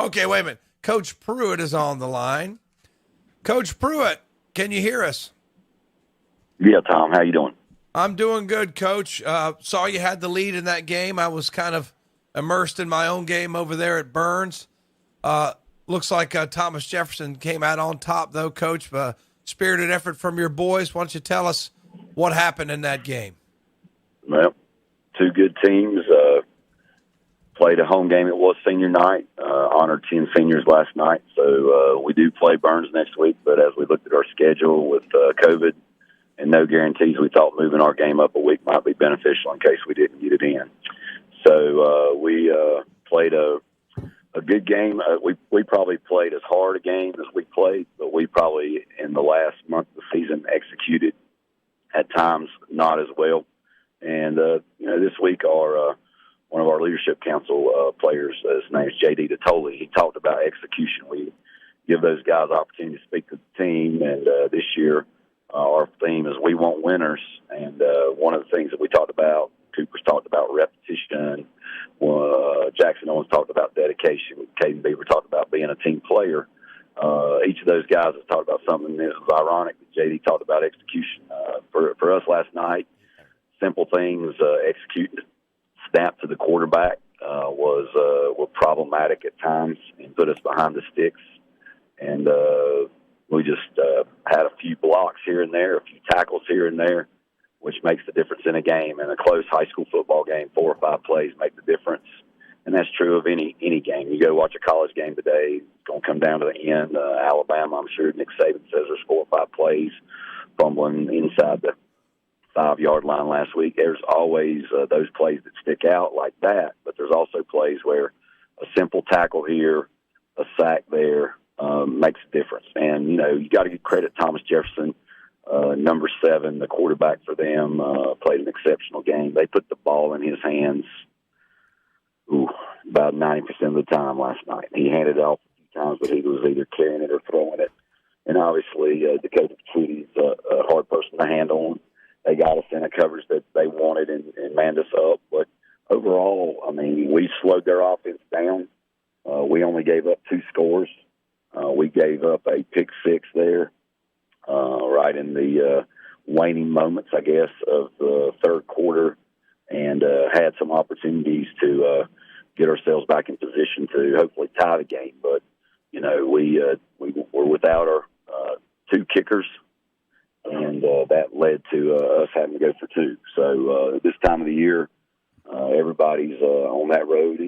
Okay, wait a minute. Coach Pruitt is on the line. Coach Pruitt, can you hear us? Yeah, Tom, how you doing? I'm doing good, Coach. Saw you had the lead in that game. I was kind of immersed in my own game over there at Burns. Looks like Thomas Jefferson came out on top, though, Coach. Spirited effort from your boys. Why don't you tell us what happened in that game? Well, two good teams. Played a home game. It was senior night. Honored 10 seniors last night. So we do play Burns next week. But as we looked at our schedule with COVID and no guarantees, we thought moving our game up a week might be beneficial in case we didn't get it in. So we played a good game. We probably played as hard a game as we played, but we probably in the last month of the season executed at times not as well. And this week our one of our leadership council players, his name is J.D. Tolley, he talked about execution. We give those guys opportunity to speak to the team, and this year our theme is we want winners. And one of the things that we talked about, Cooper's talked about repetition. Jackson Owens talked about dedication. Caden Beaver talked about being a team player. Each of those guys has talked about something that was ironic that JD talked about execution. For us last night, simple things, executing snap to the quarterback were problematic at times and put us behind the sticks. And we just had a few blocks here and there, a few tackles here and there, which makes the difference in a game. In a close high school football game, 4 or 5 plays make the difference. And that's true of any game. You go watch a college game today, it's going to come down to the end. Alabama, I'm sure Nick Saban says there's 4 or 5 plays fumbling inside the 5-yard line last week. There's always those plays that stick out like that, but there's also plays where a simple tackle here, a sack there makes a difference. And, you got to give credit to Thomas Jefferson, number 7, the quarterback for them, played an exceptional game. They put the ball in his hands about 90% of the time last night. He handed it off a few times, but he was either carrying it or throwing it. And obviously, Dakota Petrucci's a hard person to handle. They got us in a coverage that they wanted and manned us up. But overall, I mean, we slowed their offense down. We only gave up 2 scores. We gave up a pick 6 there, right in the waning moments, I guess, of the third quarter, and had some opportunities to get ourselves back in position to hopefully tie the game. But, we were without our 2 kickers, and that led to us having to go for 2. So this time of the year, everybody's on that road.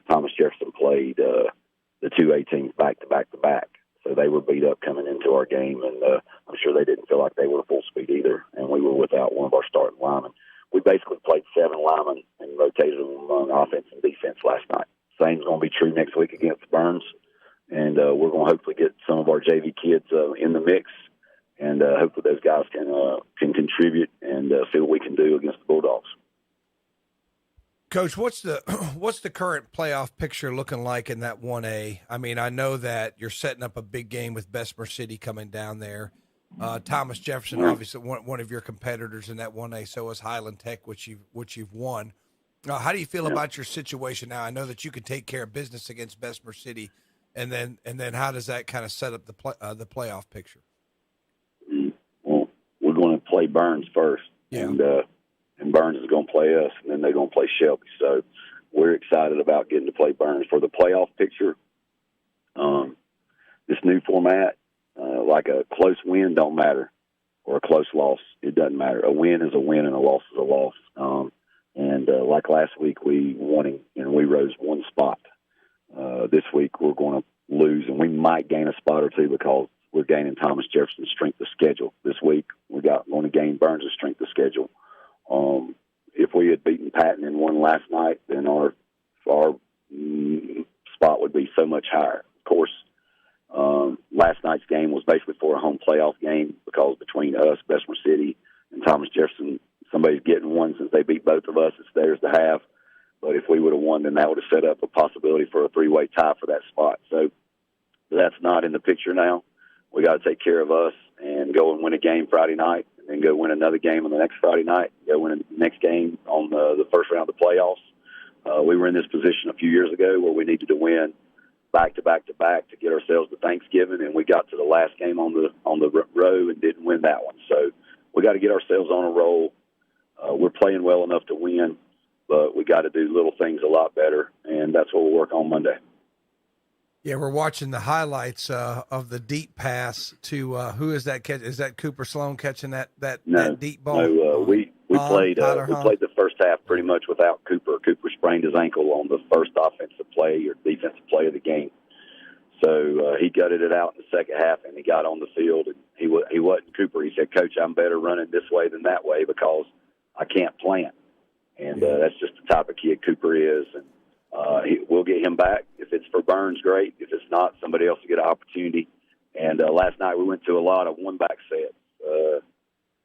Thomas Jefferson played the 2A teams back to back to back. So they were beat up coming into our game, and I'm sure they didn't feel like they were full speed either. And we were without one of our starting linemen. We basically played 7 linemen and rotated them among offense and defense last night. Same's going to be true next week against Burns, and we're going to hopefully get some of our JV kids in the mix, and hopefully those guys can contribute and see what we can do against the Bulldogs. Coach, what's the current playoff picture looking like in that 1A? I mean, I know that you're setting up a big game with Bessemer City coming down there. Thomas Jefferson, obviously one of your competitors in that 1A. So is Highland Tech, which you've won. How do you feel about your situation now? I know that you can take care of business against Bessemer City, and then how does that kind of set up the playoff picture? Well, we're going to play Burns first, and Burns is going to play us, and then they're going to play Shelby. So we're excited about getting to play Burns. For the playoff picture, this new format, like a close win don't matter, or a close loss, it doesn't matter. A win is a win, and a loss is a loss. And like last week, we won, and we rose 1 spot. This week, we're going to lose, and we might gain a spot or 2 because we're gaining Thomas Jefferson's strength of schedule. This week, we're going to gain Burns' strength of schedule. If we had beaten Patton and won last night, then our spot would be so much higher. Of course, last night's game was basically for a home playoff game because between us, Bessemer City, and Thomas Jefferson, somebody's getting one since they beat both of us. It's theirs to have. But if we would have won, then that would have set up a possibility for a 3-way tie for that spot. So that's not in the picture now. We got to take care of us and go and win a game Friday night, and then go win another game on the next Friday night, go win the next game on the first round of the playoffs. We were in this position a few years ago where we needed to win back to back to back to get ourselves to Thanksgiving, and we got to the last game on the row and didn't win that one. So we got to get ourselves on a roll. We're playing well enough to win, but we got to do little things a lot better, and that's what we'll work on Monday. Yeah, we're watching the highlights of the deep pass to who is that catch? Is that Cooper Sloan catching that deep ball? No, we played the first half pretty much without Cooper. Cooper sprained his ankle on the first offensive play or defensive play of the game. So he gutted it out in the second half, and he got on the field. And he wasn't Cooper. He said, "Coach, I'm better running this way than that way because I can't plant." And that's just the type of kid Cooper is. And we'll get him back. If it's for Burns, great. If it's not, somebody else will get an opportunity. And last night we went to a lot of one-back sets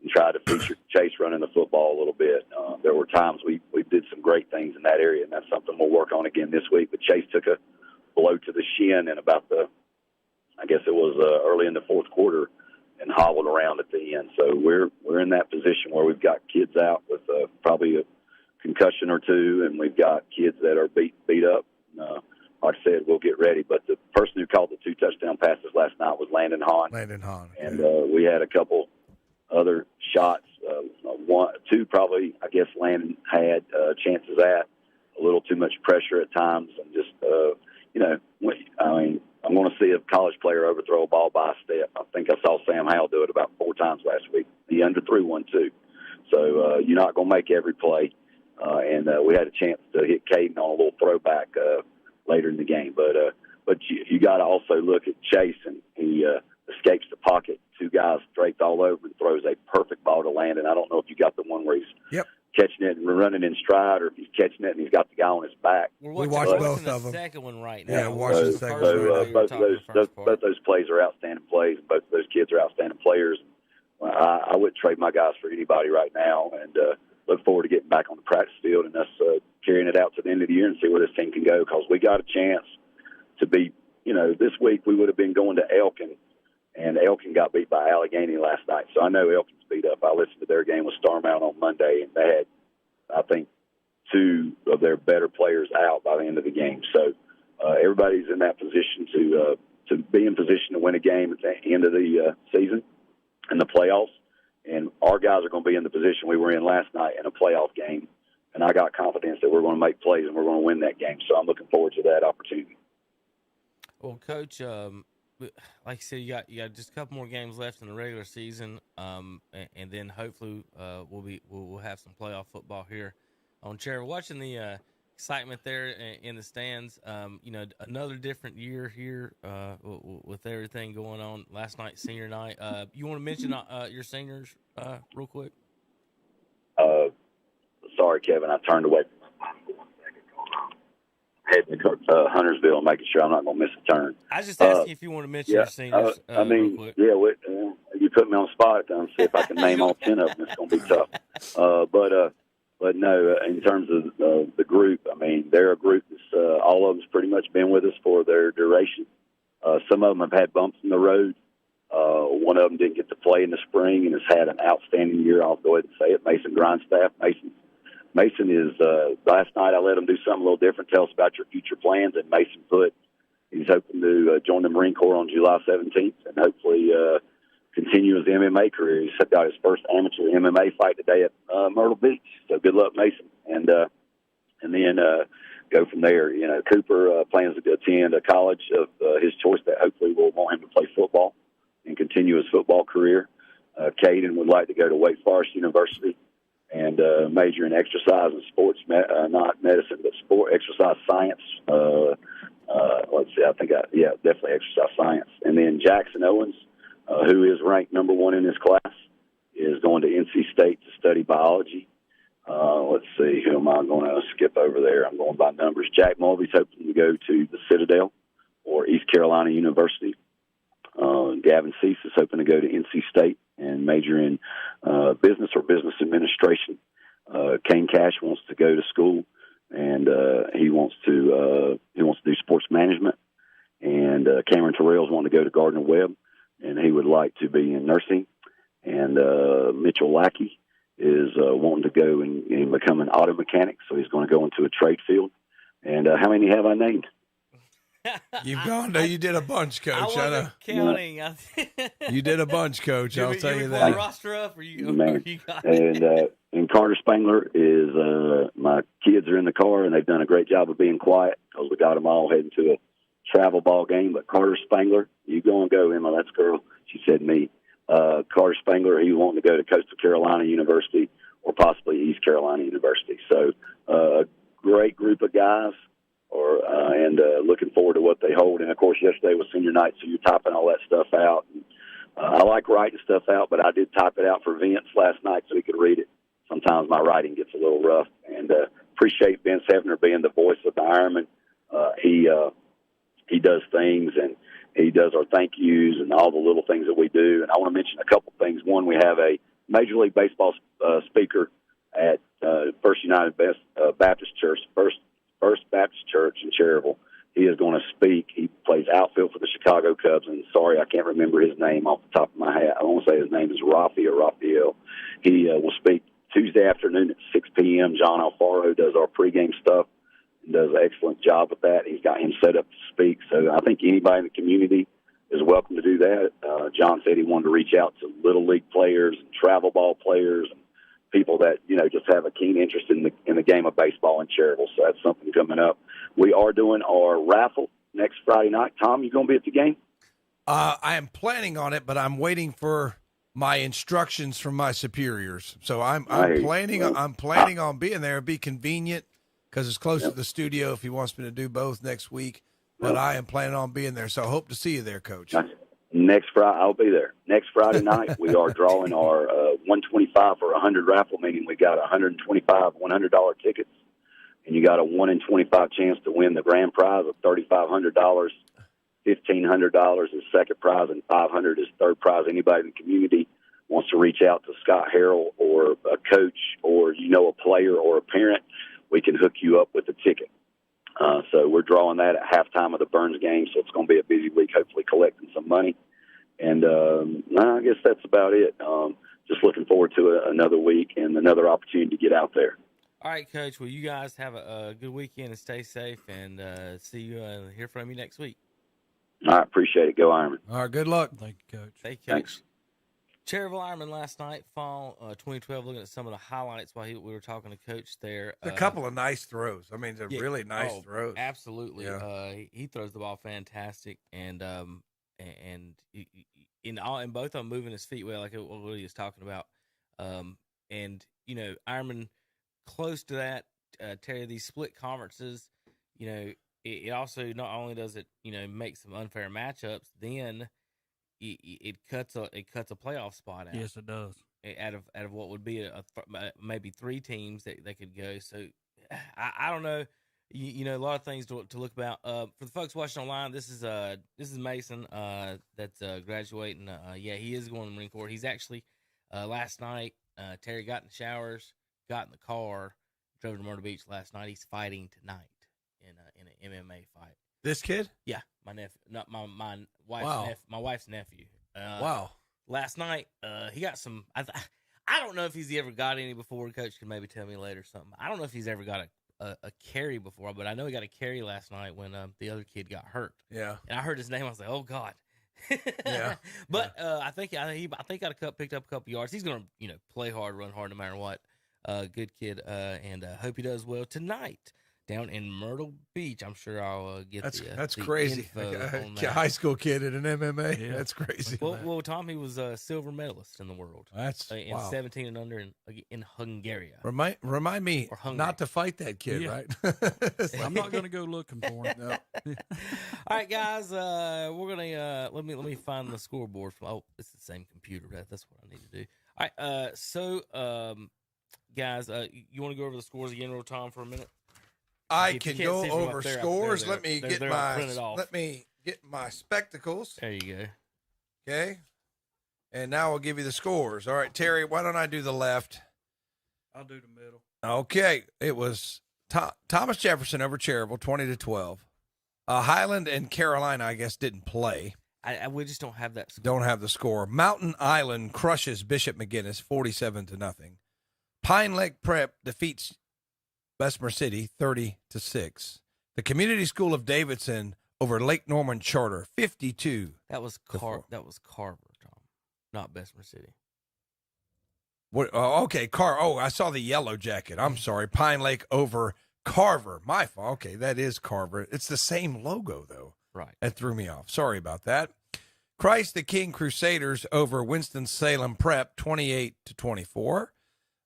and tried to feature Chase running the football a little bit. There were times we did some great things in that area, and that's something we'll work on again this week. But Chase took a blow to the shin in about I guess it was early in the fourth quarter, and hobbled around at the end. So we're in that position where we've got kids out with probably a concussion or two, and we've got kids that are beat up. Like I said, we'll get ready. But the person who called the 2 touchdown passes last night was Landon Hahn. And we had a couple other shots. 2 probably, I guess, Landon had chances at. A little too much pressure at times, and just, I'm going to see a college player overthrow a ball by a step. I think I saw Sam Howell do it about 4 times last week. He underthrew one, too. So you're not going to make every play. And we had a chance to hit Caden on a little throwback later in the game. But you got to also look at Chase, and he escapes the pocket. 2 guys draped all over and throws a perfect ball to Landon. I don't know if you got the one where he's catching it and running in stride, or if he's catching it and he's got the guy on his back. We're watching both of them. Second one right now. Yeah, watch the second one. Both of those plays are outstanding plays, and both of those kids are outstanding players. I wouldn't trade my guys for anybody right now, and look forward to getting back on the practice field and us carrying it out to the end of the year and see where this team can go, because we got a chance to be, this week we would have been going to Elkin, and Elkin got beat by Allegheny last night. So I know Elkin's beat up. I listened to their game with Starmount on Monday, and they had, I think, 2 of their better players out by the end of the game. So everybody's in that position to be in position to win a game at the end of the season and the playoffs. And our guys are going to be in the position we were in last night in a playoff game. And I got confidence that we're going to make plays and we're going to win that game. So I'm looking forward to that opportunity. Well, Coach, like you said, you got just a couple more games left in the regular season, and then hopefully we'll have some playoff football here on Cherryville. Watching the excitement there in the stands, another different year here with everything going on. Last night, senior night. You want to mention your seniors real quick? Sorry, Kevin, I turned away from my phone for 1 second. Heading to Huntersville, making sure I'm not going to miss a turn. I was just asking if you want to mention your seniors. Real quick. You put me on the spot and see if I can name all 10 of them. It's going to be tough. But no, in terms of the group, I mean, they're a group that's all of them's pretty much been with us for their duration. Some of them have had bumps in the road. One of them didn't get to play in the spring and has had an outstanding year. I'll go ahead and say it. Mason Grindstaff. Mason is, last night I let him do something a little different. Tell us about your future plans. And Mason he's hoping to join the Marine Corps on July 17th and hopefully continue his MMA career. He's got his first amateur MMA fight today at Myrtle Beach. So good luck, Mason. And then go from there. Cooper plans to attend a college of his choice that hopefully will want him to play football and continue his football career. Caden would like to go to Wake Forest University and major in exercise and sports, not medicine, but exercise science. Let's see, definitely exercise science. And then Jackson Owens, who is ranked number 1 in his class, is going to NC State to study biology. Let's see, who am I going to skip over there? I'm going by numbers. Jack Mulvey's hoping to go to the Citadel or East Carolina University. Gavin Cease is hoping to go to NC State and major in business or business administration. Kane Cash wants to go to school, and he wants to do sports management. And Cameron Terrell's wanting to go to Gardner Webb, and he would like to be in nursing. And Mitchell Lackey is wanting to go and become an auto mechanic, so he's going to go into a trade field. And how many have I named? You've gone. No, you did a bunch, I Coach. wasn't counting. You did a bunch, Coach. I'll tell you pull the that. roster up, or you got and it? and Carter Spangler is my kids are in the car, and they've done a great job of being quiet because we got them all heading to a travel ball game. But Carter Spangler, you go, Emma. That's girl. She said me. Carter Spangler, he's wanting to go to Coastal Carolina University or possibly East Carolina University. So a great group of guys, and looking forward to what they hold. And, of course, yesterday was senior night, so you're typing all that stuff out. I like writing stuff out, but I did type it out for Vince last night so he could read it. Sometimes my writing gets a little rough. And appreciate Vince Hefner being the voice of the Ironman. He does things, and he does our thank yous and all the little things that we do. And I want to mention a couple things. One, we have a Major League Baseball speaker at First United Baptist Church, First Baptist Church in Cherryville. He is going to speak. He plays outfield for the Chicago Cubs, and sorry, I can't remember his name off the top of my head. I want to say his name is Raphael. He will speak Tuesday afternoon at 6 p.m. John Alfaro does our pregame stuff and does an excellent job with that. He's got him set up to speak, so I think anybody in the community is welcome to do that. John said he wanted to reach out to Little League players and travel ball players and people that, just have a keen interest in the game of baseball in Cherryville. So that's something coming up. We are doing our raffle next Friday night. Tom, you going to be at the game? I am planning on it, but I'm waiting for my instructions from my superiors. So I'm planning on being there. It'd be convenient because it's close to the studio if he wants me to do both next week. But I am planning on being there, so I hope to see you there, Coach. Next Friday, I'll be there. Next Friday night, we are drawing our 125 for 100 raffle, meaning we got 125 $100 tickets, and you got a 1 in 25 chance to win the grand prize of $3,500. $1,500 is second prize, and $500 is third prize. Anybody in the community wants to reach out to Scott Harrell or a coach or a player or a parent, we can hook you up with a ticket. So we're drawing that at halftime of the Burns game, so it's going to be a busy week, hopefully collecting some money. And I guess that's about it. Just looking forward to another week and another opportunity to get out there. All right, Coach. Well, you guys have a good weekend and stay safe, and see you hear from you next week. I appreciate it. Go Ironman. All right, good luck. Thank you, Coach. Thank you, Coach. Cherryville Ironmen last night, fall 2012, looking at some of the highlights while we were talking to Coach there. A couple of nice throws. I mean, they're really nice throws. Absolutely. Yeah. He throws the ball fantastic, and in both of them moving his feet well, like what he was talking about. And Ironman close to that, Terry, these split conferences, it also not only does it make some unfair matchups, then it cuts a playoff spot out. Yes, it does. Out of what would be maybe 3 teams that they could go. So I don't know. A lot of things to look about. For the folks watching online, this is Mason that's graduating. He is going to the Marine Corps. He's actually last night. Terry got in the showers, got in the car, drove to Myrtle Beach last night. He's fighting tonight in an MMA fight. This kid? Yeah, my nephew, not my wife's Wow. my wife's nephew. Wow. Last night, he got some. I don't know if he's ever got any before. Coach can maybe tell me later something. I don't know if he's ever got a carry before, but I know he got a carry last night when the other kid got hurt. Yeah. And I heard his name. I was like, oh God. Yeah. But I think got picked up a couple yards. He's gonna play hard, run hard, no matter what. Good kid, and hope he does well tonight down in Myrtle Beach. I'm sure I'll get that's the crazy. info on A that. high school kid in an MMA. Yeah. That's crazy. Well, Tom, he was a silver medalist in the world. That's in wow. 17 and under in Hungary. Remind me Or Hungary. not to fight that kid, Yeah. right? I'm not going to go looking for him. No. All right, guys, we're gonna let me find the scoreboard. It's the same computer. That's what I need to do. All right, so guys, you want to go over the scores again, real Tom, for a minute? I If you can can't go see from up over there, scores. they're- Let me they're- get they're all printed off. my spectacles. There you go. Okay. And now I'll give you the scores. All right, Terry, why don't I do the left? I'll do the middle. Okay. It was Thomas Jefferson over Cherryville, 20-12. Highland and Carolina, I guess, didn't play. We just don't have that score. Don't have the score. Mountain Island crushes Bishop McGinnis, 47-0. Pine Lake Prep defeats Bessemer City, 30-6. The Community School of Davidson over Lake Norman Charter, 52. That was Carver, Tom, not Bessemer City. What? Okay, I saw the yellow jacket. I'm sorry. Pine Lake over Carver. My fault. Okay, that is Carver. It's the same logo, though. Right. That threw me off. Sorry about that. Christ the King Crusaders over Winston-Salem Prep, 28-24.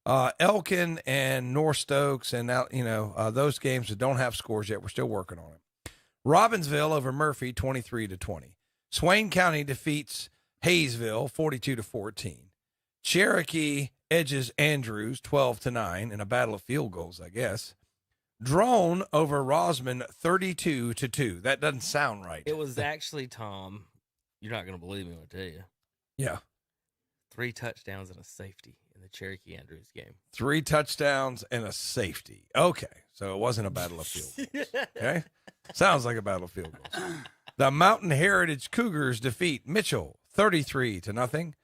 Elkin and North Stokes and, those games that don't have scores yet. We're still working on it. Robbinsville over Murphy, 23-20. Swain County defeats Hayesville, 42-14. Cherokee edges Andrews 12-9 in a battle of field goals, I guess. Drone over Rosman 32-2. That doesn't sound right. It was actually, Tom, you're not going to believe me when I tell you. Yeah. 3 touchdowns and a safety in the Cherokee Andrews game. 3 touchdowns and a safety. Okay. So it wasn't a battle of field goals. Okay. Sounds like a battle of field goals. The Mountain Heritage Cougars defeat Mitchell 33-0.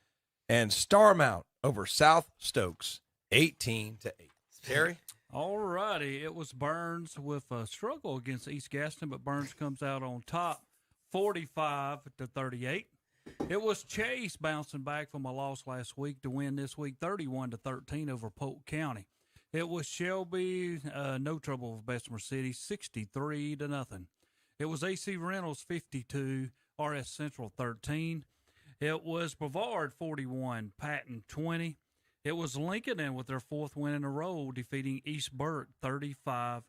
And Starmount over South Stokes, 18-8. Terry? All righty. It was Burns with a struggle against East Gaston, but Burns comes out on top, 45-38. It was Chase bouncing back from a loss last week to win this week, 31-13 over Polk County. It was Shelby, no trouble with Bessemer City, 63-0. It was AC Reynolds, 52, RS Central, 13. It was Brevard 41, Patton 20. It was Lincoln with their 4th win in a row, defeating East Burke 35-20.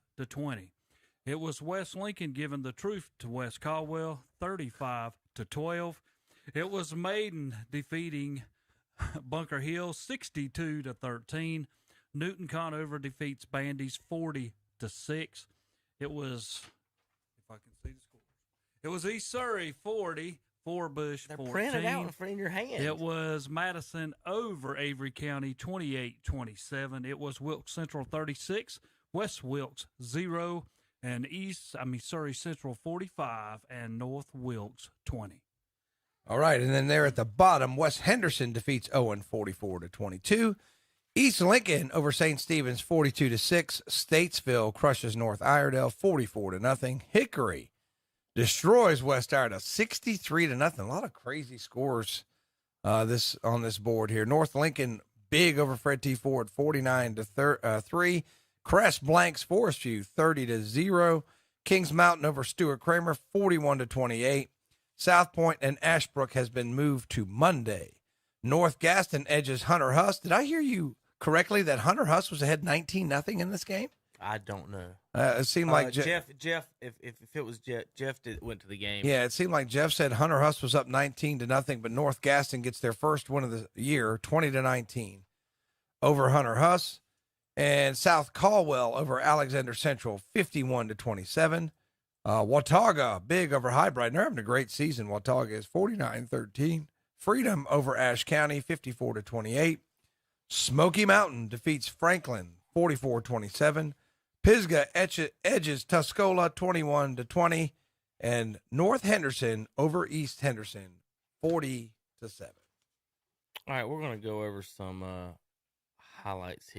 It was West Lincoln giving the truth to West Caldwell 35-12. It was Maiden defeating Bunker Hill 62-13. Newton Conover defeats Bandy's 40-6. It was, if I can see the score, it was East Surrey 40. Forbush 14. They're printed out in front of your hand. It was Madison over Avery County 28-27. It was Wilkes Central 36, West Wilkes 0, and Surrey Central 45 and North Wilkes 20. All right, and then there at the bottom, West Henderson defeats Owen 44-22. East Lincoln over St. Stephen's 42-6. Statesville crushes North Iredell 44-0. Hickory destroys West Iredell 63-0. A lot of crazy scores on this board here. North Lincoln big over Fred T. Ford 49-3. Crest blanks Forest View 30-0. Kings Mountain over Stuart Kramer 41-28. South Point and Ashbrook has been moved to Monday. North Gaston edges Hunter Huss. Did I hear you correctly that Hunter Huss was ahead 19-0 in this game? I don't know. It seemed like Jeff. If it was Jeff went to the game. Yeah, it seemed like Jeff said Hunter Huss was up 19-0, but North Gaston gets their first win of the year, 20-19, over Hunter Huss, and South Caldwell over Alexander Central, 51-27. Watauga big over High Brighton. They're having a great season. Watauga is 49-13. Freedom over Ashe County, 54-28. Smoky Mountain defeats Franklin, 44-27. Pisgah edges Tuscola 21-20, and North Henderson over East Henderson 40-7. All right, we're going to go over some highlights here.